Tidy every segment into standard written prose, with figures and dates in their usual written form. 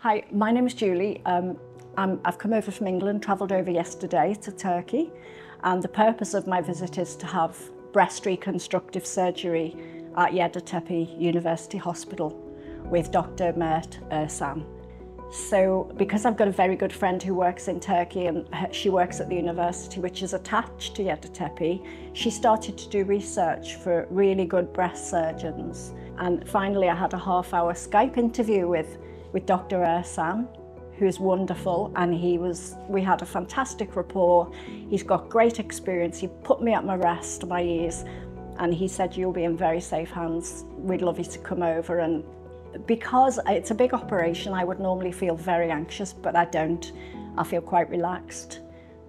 Hi, my name is Julie. I've come over from England, travelled over yesterday to Turkey, and the purpose of my visit is to have breast reconstructive surgery at Yeditepe University Hospital with Dr. Mert ERSAN. So because I've got a very good friend who works in Turkey and she works at the university which is attached to Yeditepe, she started to do research for really good breast surgeons. And finally I had a half-hour Skype interview with Dr. ERSAN, who's wonderful, and we had a fantastic rapport. He's got great experience. He put me at my rest, my ease, and he said, "You'll be in very safe hands. We'd love you to come over." And because it's a big operation, I would normally feel very anxious, but I don't. I feel quite relaxed.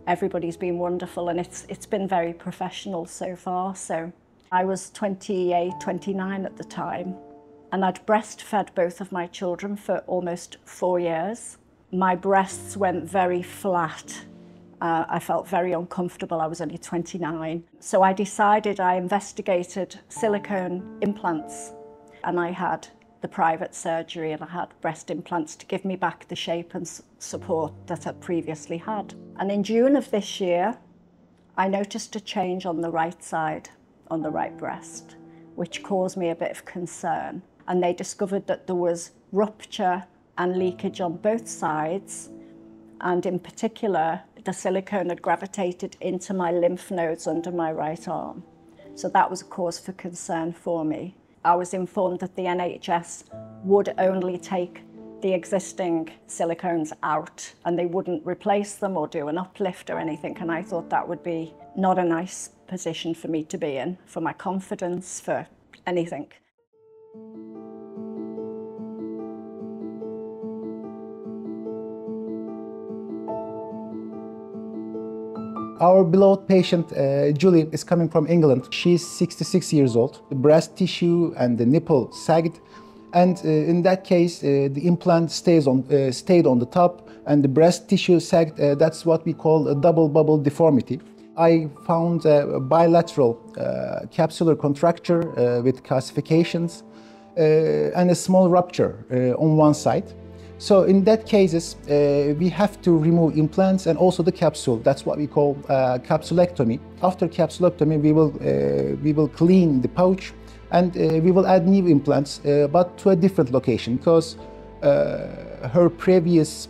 Everybody's been wonderful, and it's been very professional so far. So I was 28, 29 at the time, and I'd breastfed both of my children for almost 4 years. My breasts went very flat. I felt very uncomfortable. I was only 29. So I decided, I investigated silicone implants, and I had the private surgery, and I had breast implants to give me back the shape and support that I previously had. And in June of this year, I noticed a change on the right side, on the right breast, which caused me a bit of concern. And they discovered that there was rupture and leakage on both sides, and in particular, the silicone had gravitated into my lymph nodes under my right arm. So that was a cause for concern for me. I was informed that the NHS would only take the existing silicones out and they wouldn't replace them or do an uplift or anything, and I thought that would be not a nice position for me to be in, for my confidence, for anything. Our beloved patient, Julie, is coming from England. She's 66 years old. The breast tissue and the nipple sagged. And in that case, the implant stayed on the top and the breast tissue sagged. That's what we call a double bubble deformity. I found a bilateral capsular contracture with calcifications and a small rupture on one side. So in that cases, we have to remove implants and also the capsule. That's what we call capsulectomy. After capsulectomy, we will clean the pouch and we will add new implants, but to a different location, because her previous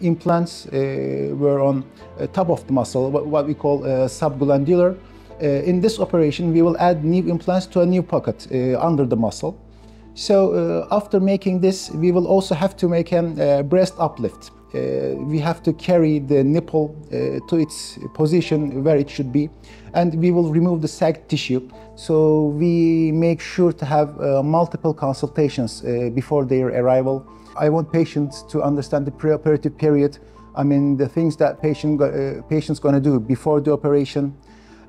implants were on top of the muscle, what we call subglandular. In this operation, we will add new implants to a new pocket under the muscle. So after making this, we will also have to make a breast uplift. We have to carry the nipple to its position where it should be, and we will remove the sagged tissue. So we make sure to have multiple consultations before their arrival. I want patients to understand the preoperative period. I mean, the things that patient's going to do before the operation.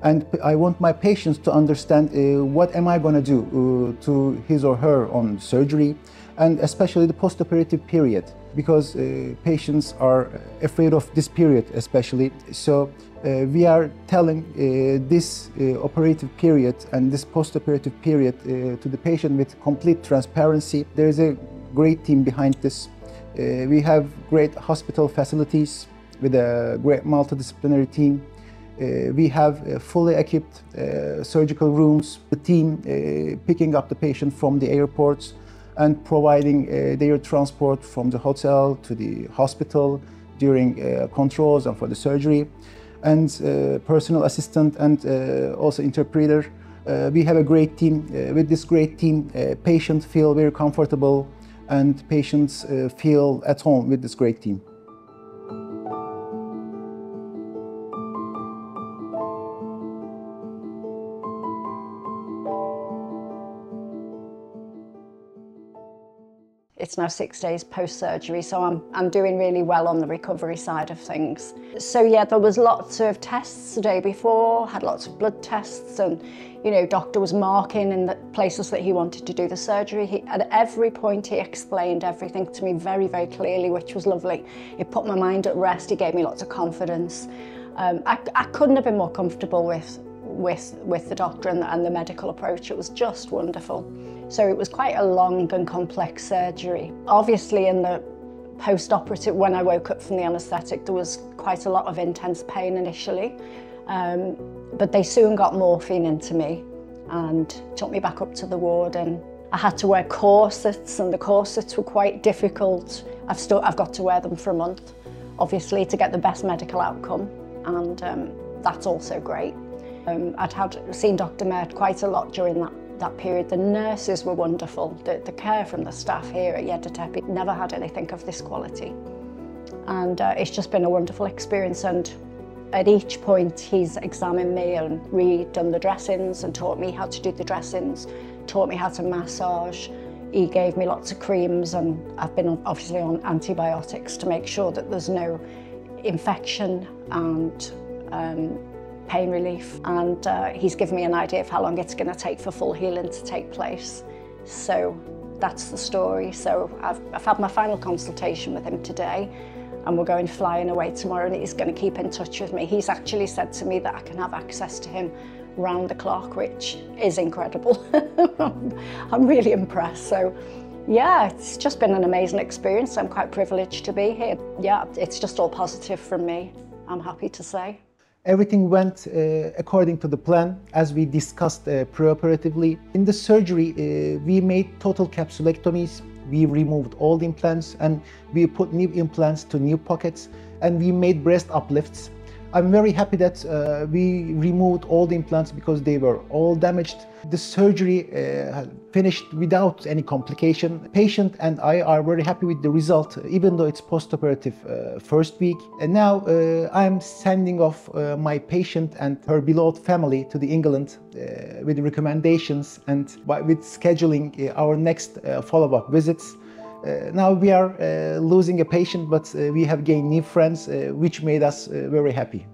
And I want my patients to understand what am I going to do to his or her on surgery, and especially the post-operative period, because patients are afraid of this period especially. So we are telling this operative period and this post-operative period to the patient with complete transparency. There is a great team behind this. We have great hospital facilities with a great multidisciplinary team. We have fully equipped surgical rooms, the team picking up the patient from the airports and providing their transport from the hotel to the hospital during controls and for the surgery, and personal assistant and also interpreter. We have a great team. With this great team, patients feel very comfortable and patients feel at home with this great team. It's now 6 days post-surgery, so I'm doing really well on the recovery side of things. So yeah, there was lots of tests the day before, had lots of blood tests, and doctor was marking in the places that he wanted to do the surgery. At every point he explained everything to me very, very clearly, which was lovely. It put my mind at rest, he gave me lots of confidence. I couldn't have been more comfortable with the doctor and the medical approach. It was just wonderful. So it was quite a long and complex surgery. Obviously in the Post-operative, when I woke up from the anaesthetic, there was quite a lot of intense pain initially, but they soon got morphine into me and took me back up to the ward, and I had to wear corsets, and the corsets were quite difficult. I've got to wear them for a month, obviously, to get the best medical outcome, and that's also great. I'd seen Dr. Mert quite a lot during that period. The nurses were wonderful. The care from the staff here at Yeditepe never had anything of this quality. And it's just been a wonderful experience, and at each point he's examined me and redone the dressings and taught me how to do the dressings, taught me how to massage. He gave me lots of creams, and I've been obviously on antibiotics to make sure that there's no infection and pain relief. And he's given me an idea of how long it's going to take for full healing to take place. So that's the story. So I've had my final consultation with him today, and we're going flying away tomorrow, and he's going to keep in touch with me. He's actually said to me that I can have access to him round the clock, which is incredible. I'm really impressed. So yeah, it's just been an amazing experience. I'm quite privileged to be here. Yeah, it's just all positive from me, I'm happy to say. Everything went according to the plan, as we discussed preoperatively. In the surgery, we made total capsulectomies. We removed all the implants, and we put new implants to new pockets, and we made breast uplifts. I'm very happy that we removed all the implants because they were all damaged. The surgery finished without any complication. The patient and I are very happy with the result, even though it's post-operative first week. And now I'm sending off my patient and her beloved family to the England with recommendations and with scheduling our next follow-up visits. Now we are losing a patient, but we have gained new friends, which made us very happy.